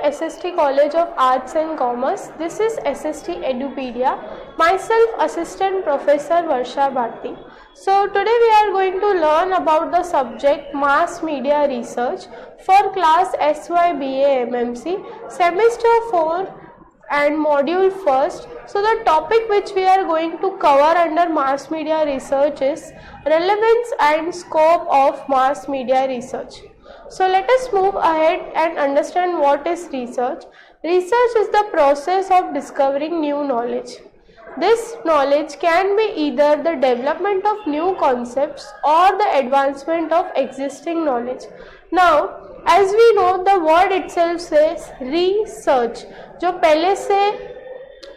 SST College of Arts and Commerce. This is SST Edupedia. Myself, Assistant Professor Varsha Bharti. So today we are going to learn about the subject Mass Media Research for class SYBA MMC, semester 4 and module 1st. So the topic which we are going to cover under mass media research is relevance and scope of mass media research. So let us move ahead and understand what is research. Research is the process of discovering new knowledge. This knowledge can be either the development of new concepts or the advancement of existing knowledge. Now, as we know, the word itself says research. जो पहले से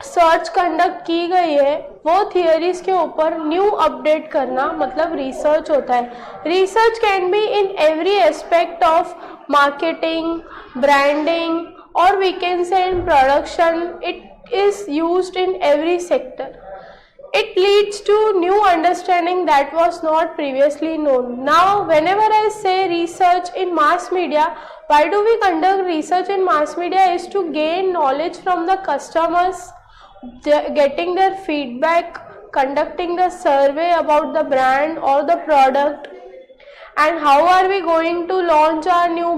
search conduct की गई है वो theories के ऊपर new update करना मतलब रिसर्च होता है. Research can be in every aspect of marketing, branding और we can say in production. It is used in every sector. It leads to new understanding that was not previously known. Now, whenever I say research in mass media, why do we conduct research in mass media is to gain knowledge from the customers, getting their feedback, conducting the survey about the brand or the product, and how are we going to launch our new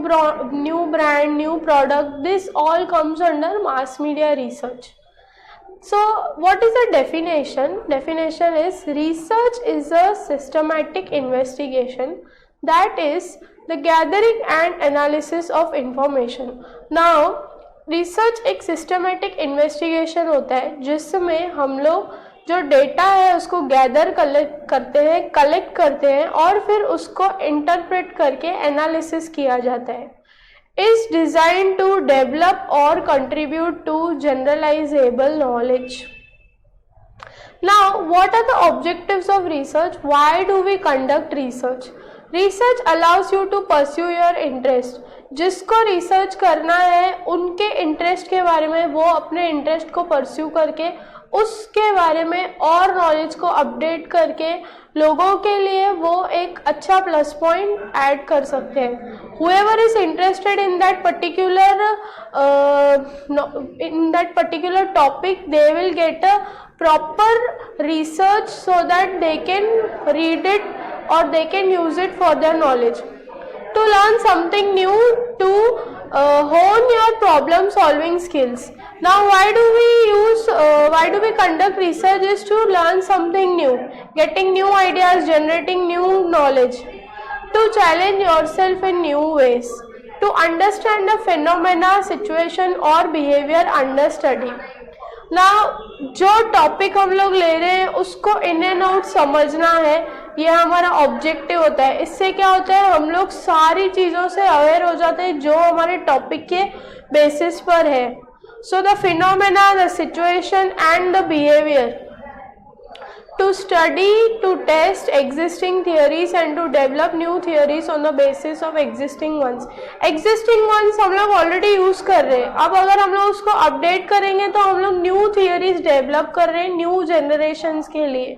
brand, new product. This all comes under mass media research. So what is the definition? Definition is research is a systematic investigation, that is the gathering and analysis of information. Now research एक systematic investigation होता है जिसमें हम लोग जो data है उसको gather collect करते हैं और फिर उसको इंटरप्रेट करके एनालिसिस किया जाता है. Is designed to develop or contribute to generalizable knowledge. Now, what are the objectives of research? Why do we conduct research? Research allows you to pursue your interest. जिसको रिसर्च करना है उनके interest के बारे में वो अपने इंटरेस्ट को परस्यू करके उसके बारे में और नॉलेज को अपडेट करके लोगों के लिए वो एक अच्छा प्लस पॉइंट ऐड कर सकते हैं. Whoever is interested in that particular topic, they will get a proper research so that they can read it or they can use it for their knowledge. To learn something new, to hone your problem solving skills. Now why do we conduct research is to learn something new, getting new ideas, generating new knowledge, to challenge yourself in new ways, to understand the phenomena, situation or behavior under study. Now जो topic हम लोग ले रहे हैं उसको in and out समझना है, ये हमारा ऑब्जेक्टिव होता है. इससे क्या होता है हम लोग सारी चीज़ों से अवेयर हो जाते हैं जो हमारे टॉपिक के बेसिस पर है. So the phenomena, the situation and the behavior. To study, to test existing theories and to develop new theories on the basis of existing ones. Existing ones हम लोग already use कर रहे हैं. अब अगर हम लोग उसको update करेंगे तो हम लोग new theories develop कर रहे हैं new generations के लिए.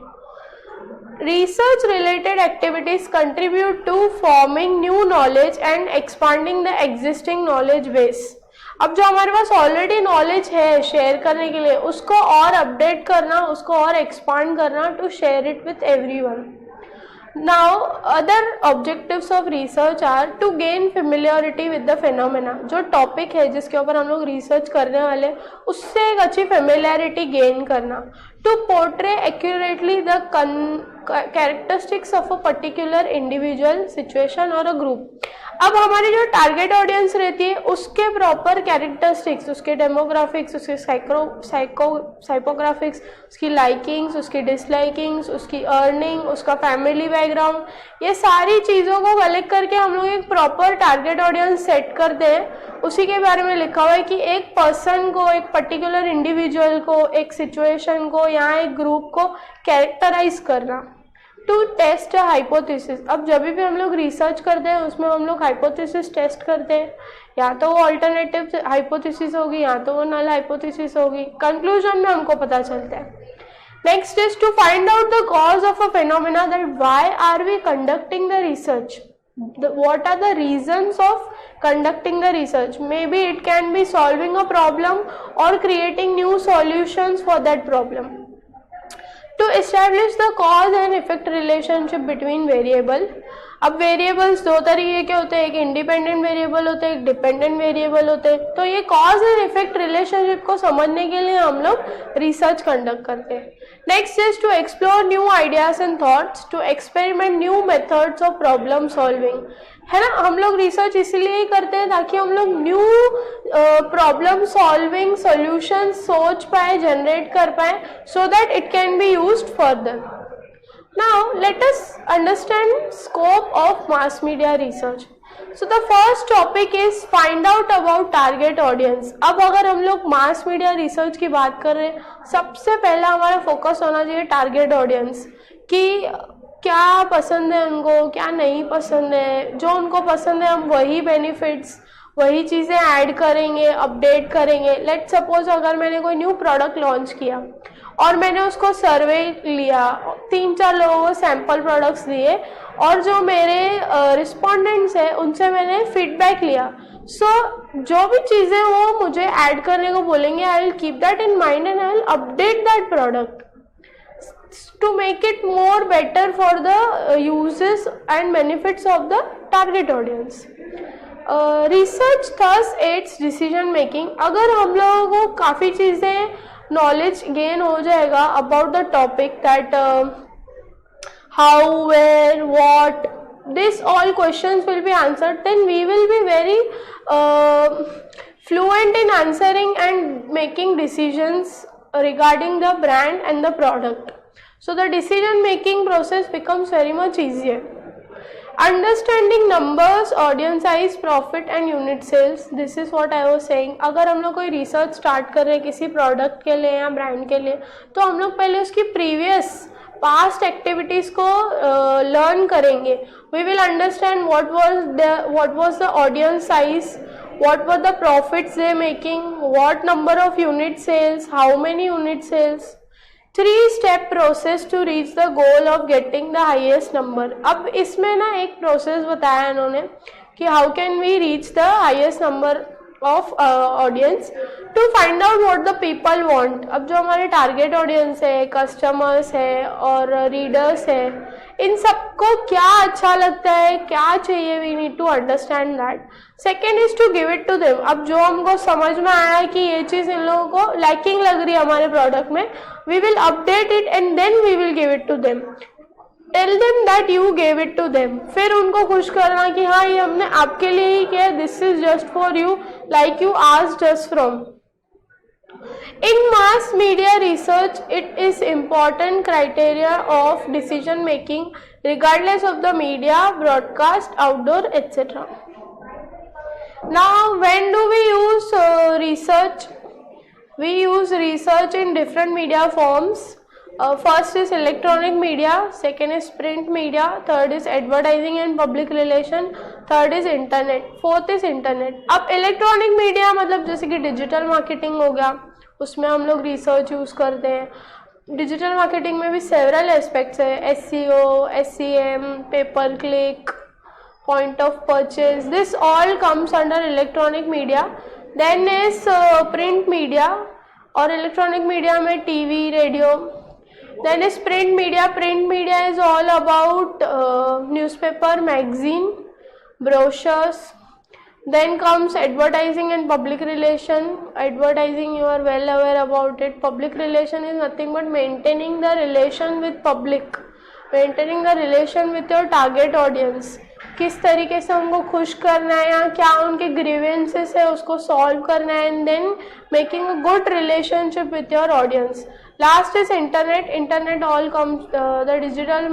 Research related activities contribute to forming new knowledge and expanding the existing knowledge base. अब जो हमारे पास ऑलरेडी नॉलेज है शेयर करने के लिए उसको और अपडेट करना, उसको और एक्सपांड करना to share it with everyone. Now other objectives of research are to gain familiarity with the phenomena. जो टॉपिक है जिसके ऊपर हम लोग रिसर्च करने वाले उससे एक अच्छी फेमिलियरिटी गेन करना. To portray accurately the characteristics of a particular individual, situation और अ ग्रुप. अब हमारी जो टारगेट ऑडियंस रहती है उसके प्रॉपर कैरेक्टरिस्टिक्स, उसके डेमोग्राफिक्स, उसके साइकोग्राफिक्स, उसकी लाइकिंग्स, उसकी डिसलाइकिंग्स, उसकी अर्निंग, उसका फैमिली बैकग्राउंड, ये सारी चीज़ों को कलेक्ट करके हम लोग एक प्रॉपर टारगेट ऑडियंस सेट करते हैं. उसी के बारे में लिखा हुआ है कि एक पर्सन को, एक पर्टिकुलर इंडिविजुअल को, एक सिचुएशन को या एक ग्रुप को कैरेक्टराइज करना. To test hypothesis. अब जब भी हम लोग रिसर्च करते हैं उसमें हम लोग हाइपोथेसिस टेस्ट करते हैं, या तो वो अल्टरनेटिव हाइपोथेसिस होगी या तो वो नल हाइपोथेसिस होगी. कंक्लूजन में हमको पता चलता है. Next is to find out the cause of a phenomena, that why are we conducting the research, what are the reasons of conducting the research. Maybe it can be solving a problem or creating new solutions for that problem. To establish the cause and effect relationship between variable. अब variables दो तरीके के होते हैं, एक independent variable होते हैं, एक डिपेंडेंट वेरिएबल होते हैं. तो ये कॉज एंड इफेक्ट रिलेशनशिप को समझने के लिए हम लोग रिसर्च कंडक्ट करते हैं. Next is to explore new ideas and thoughts, to experiment new methods of problem solving. है ना, हम लोग रिसर्च इसीलिए ही करते हैं ताकि हम लोग न्यू प्रॉब्लम सॉल्विंग सॉल्यूशन सोच पाए, जनरेट कर पाए, so that it can be used further. Now let us understand scope of mass media research. So the first topic is find out about target audience. अब अगर हम लोग mass media research की बात कर रहे हैं, सबसे पहला हमारा फोकस होना चाहिए टारगेट ऑडियंस, कि क्या पसंद है उनको, क्या नहीं पसंद है. जो उनको पसंद है हम वही बेनिफिट्स, वही चीज़ें ऐड करेंगे, अपडेट करेंगे. लेट सपोज अगर मैंने कोई न्यू प्रोडक्ट लॉन्च किया और मैंने उसको सर्वे लिया, 3-4 लोगों को सैम्पल प्रोडक्ट्स दिए और जो मेरे रिस्पोंडेंट्स हैं उनसे मैंने फीडबैक लिया. जो भी चीज़ें वो मुझे ऐड करने को बोलेंगे, I will keep that in mind and I will update that product to make it more better for the uses and benefits of the target audience. Research thus aids decision making. अगर हम लोगों को काफ़ी चीज़ें knowledge gain हो जाएगा about the topic, that how, where, what, this all questions will be answered, then we will be very fluent in answering and making decisions regarding the brand and the product. So the decision making process becomes very much easier. Understanding numbers, audience size, profit and unit sales. This is what I was saying. अगर हम लोग कोई research start कर रहे हैं किसी product के लिए या ब्रांड के लिए, तो हम लोग पहले उसकी प्रीवियस पास्ट एक्टिविटीज़ को लर्न करेंगे. We will understand what was the audience size, what were the profits they making, what number of unit sales, how many unit sales. 3-step process to reach the goal of getting the highest number. अब इसमें ना एक process बताया इन्होंने कि how can we reach the highest number of audience, to find out what the people want. अब जो हमारे टारगेट ऑडियंस है, कस्टमर्स है और रीडर्स है, इन सबको क्या अच्छा लगता है, क्या चाहिए, we need to understand that. Second is to give it to them. अब जो हमको समझ में आया है कि ये चीज़ इन लोगों को लैकिंग लग रही है हमारे प्रोडक्ट में, we will update it and then we will give it to them. Tell them that you gave it to them. फिर उनको खुश करना कि हाँ ये हमने आपके लिए ही किया, this is just for you, like you asked us from. In mass media research, it is important criteria of decision making regardless of the media, broadcast, outdoor, etc. Now, when do we use research? We use research in different media forms. First is electronic media, second is print media, third is advertising and public relation, third is internet, fourth is internet. अब electronic media मतलब जैसे कि digital marketing हो गया, उसमें हम लोग research use करते हैं. डिजिटल मार्केटिंग में भी सेवरल एस्पेक्ट्स है, SEO, SEM, pay per click, point of purchase, this all comes under electronic media. Then is print media, और इलेक्ट्रॉनिक मीडिया में TV, radio. Then is print media. Print media is all about newspaper, magazine, brochures. Then comes advertising and public relation. Advertising, you are well aware about it. Public relation is nothing but maintaining the relation with public, maintaining the relation with your target audience. किस तरीके से उनको खुश करना है या क्या उनके ग्रीवेंसेस है उसको सॉल्व करना है, and then making a good relationship with your audience. Last is internet. Internet all comes the digital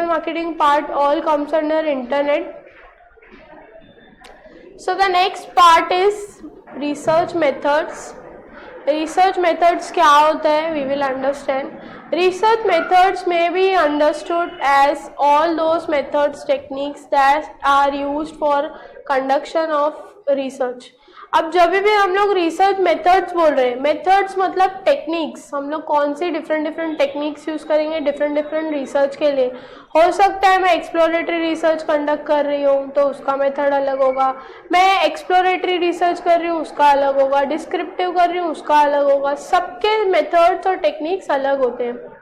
marketing part all comes under internet. So the next part is research methods. Research methods क्या होता है, we will understand. Research methods may be understood as all those methods, techniques that are used for conduction of research. अब जब भी हम लोग research methods बोल रहे हैं, मेथड्स मतलब टेक्निक्स, हम लोग कौन सी डिफरेंट टेक्निक्स यूज़ करेंगे डिफरेंट रिसर्च के लिए। हो सकता है मैं एक्सप्लोरेटरी रिसर्च कंडक्ट कर रही हूँ तो उसका मेथड अलग होगा, मैं एक्सप्लोरेटरी रिसर्च कर रही हूँ उसका अलग होगा, डिस्क्रिप्टिव कर रही हूँ उसका अलग होगा, सबके मेथड्स और टेक्निक्स अलग होते हैं।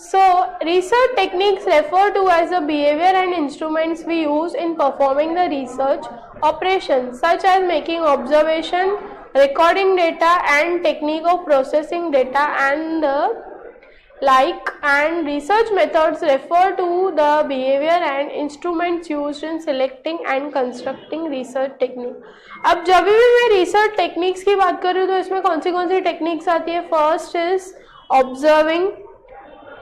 So, research techniques refer to as the behavior and instruments we use in performing the research operations, such as making observation, recording data, and technique of processing data and the like. And research methods refer to the behavior and instruments used in selecting and constructing research technique. अब जब भी मैं research techniques की बात कर रही हूँ तो इसमें कौन सी techniques आती है? First is observing,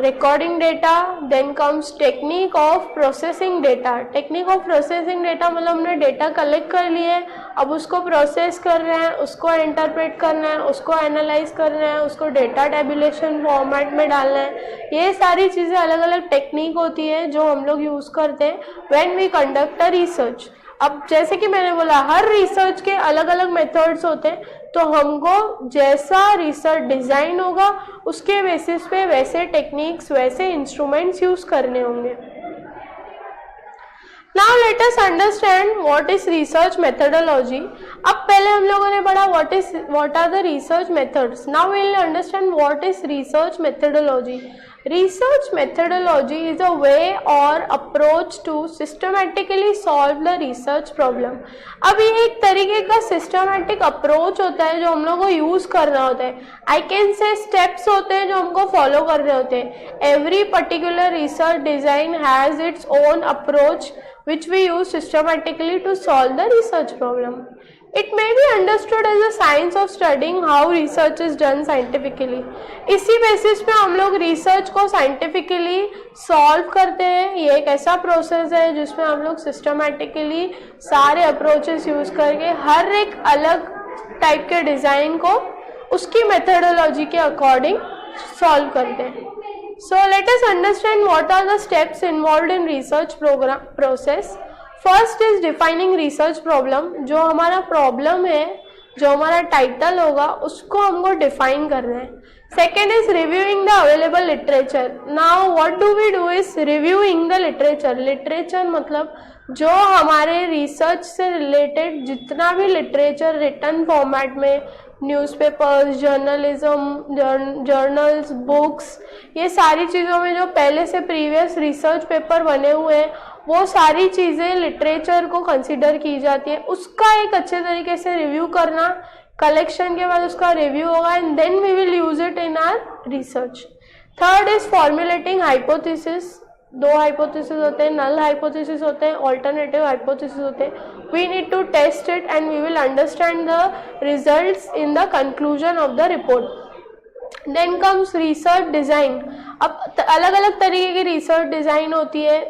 recording data, then comes technique of processing data. Technique of processing data मतलब हमने डेटा कलेक्ट कर लिए, अब उसको प्रोसेस कर रहे हैं, उसको इंटरप्रेट करना है, उसको एनालाइज करना है, उसको डेटा टेबुलेशन फॉर्मेट में डालना है। ये सारी चीज़ें अलग अलग टेक्निक होती है जो हम लोग यूज़ करते हैं when we conduct a research. अब जैसे कि मैंने बोला हर रिसर्च के अलग अलग मेथड्स होते हैं, तो हमको जैसा रिसर्च डिज़ाइन होगा उसके बेसिस पे वैसे टेक्निक्स, वैसे इंस्ट्रूमेंट्स यूज़ करने होंगे। Now let us understand what is research methodology. अब पहले हम लोगों ने पढ़ा what are the research methods. Now we will understand what is research methodology. Research methodology is a way or approach to systematically solve the research problem. अब ये एक तरीके का systematic approach होता है जो हम लोग को यूज़ करना होता है। I can say steps होते हैं जो हमको follow करने होते हैं। Every particular research design has its own approach which we use systematically to solve the research problem. It may be understood as a science of studying how research is done scientifically. इसी basis पे हम लोग research को scientifically solve करते हैं। ये एक ऐसा प्रोसेस है जिसमें हम लोग सिस्टमैटिकली सारे अप्रोचेस यूज़ करके हर एक अलग टाइप के डिज़ाइन को उसकी मेथडोलॉजी के अकॉर्डिंग सॉल्व करते हैं। So let us understand what are the steps involved in research process. First is defining research problem. जो हमारा प्रॉब्लम है, जो हमारा टाइटल होगा उसको हमको डिफाइन करना है। Second is reviewing the available literature. Now what do we do is reviewing the literature. Literature मतलब जो हमारे रिसर्च से रिलेटेड जितना भी लिटरेचर रिटन फॉर्मेट में, न्यूज़पेपर्स, जर्नल्स, बुक्स, ये सारी चीज़ों में जो पहले से प्रीवियस रिसर्च पेपर बने हुए हैं वो सारी चीज़ें लिटरेचर को कंसिडर की जाती है। उसका एक अच्छे तरीके से रिव्यू करना, कलेक्शन के बाद उसका रिव्यू होगा and then we will use it in our research. Third is formulating hypothesis. दो हाइपोथेसिस होते हैं, नल हाइपोथेसिस होते हैं, ऑल्टरनेटिव हाइपोथेसिस होते हैं। We need to test it and we will understand the results in the conclusion of the report. Then comes research design. अब अलग अलग तरीके की रिसर्च डिज़ाइन होती है,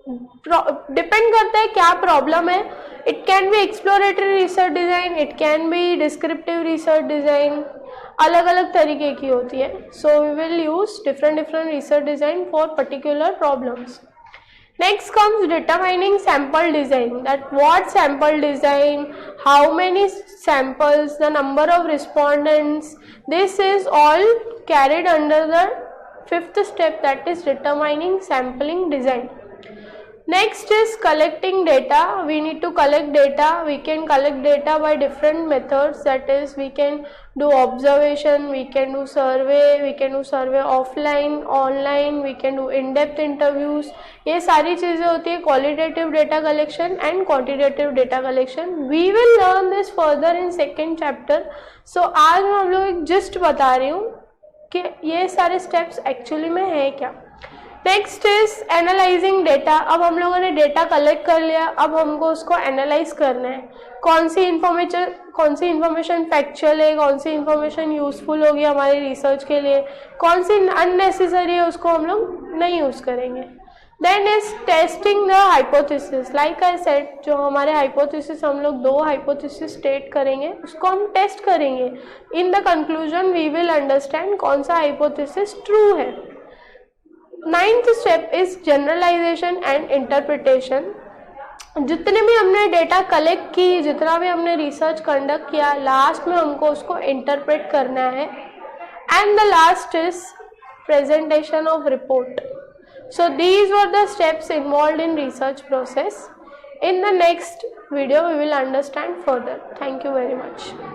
डिपेंड करता है क्या प्रॉब्लम है। It can be exploratory research design, it can be descriptive research design, अलग अलग तरीके की होती है। So we will use different research design for particular problems. Next comes determining sample design. That what sample design, how many samples, the number of respondents. This is all carried under the fifth step, that is determining sampling design. Next is collecting data. We need to collect data. We can collect data by different methods. That is, we can do observation, we can do survey offline, online, we can do in-depth interviews. ये सारी चीज़ें होती है qualitative data collection and quantitative data collection. We will learn this further in second chapter. So आज मैं हम लोग एक gist बता रही हूँ कि ये सारे steps actually में है क्या। Next is analysing data. अब हम लोगों ने डेटा कलेक्ट कर लिया, अब हमको उसको एनालाइज करना है। कौन सी इन्फॉर्मेशन फैक्चुअल है, कौन सी इन्फॉर्मेशन यूज़फुल होगी हमारी रिसर्च के लिए, कौन सी अननेसेसरी है उसको हम लोग नहीं यूज़ करेंगे। Then is testing the hypothesis. Like I said, जो हमारे हाइपोथेसिस, हम लोग दो हाइपोथेसिस स्टेट करेंगे, उसको हम टेस्ट करेंगे। In the conclusion we will understand कौन सा हाइपोथेसिस ट्रू है। Ninth step is generalization and interpretation. जितने भी हमने डेटा कलेक्ट की, जितना भी हमने रिसर्च कंडक्ट किया, लास्ट में हमको उसको इंटरप्रेट करना है. And the last is presentation of report. So these were the steps involved in research process. In the next video we will understand further. Thank you very much.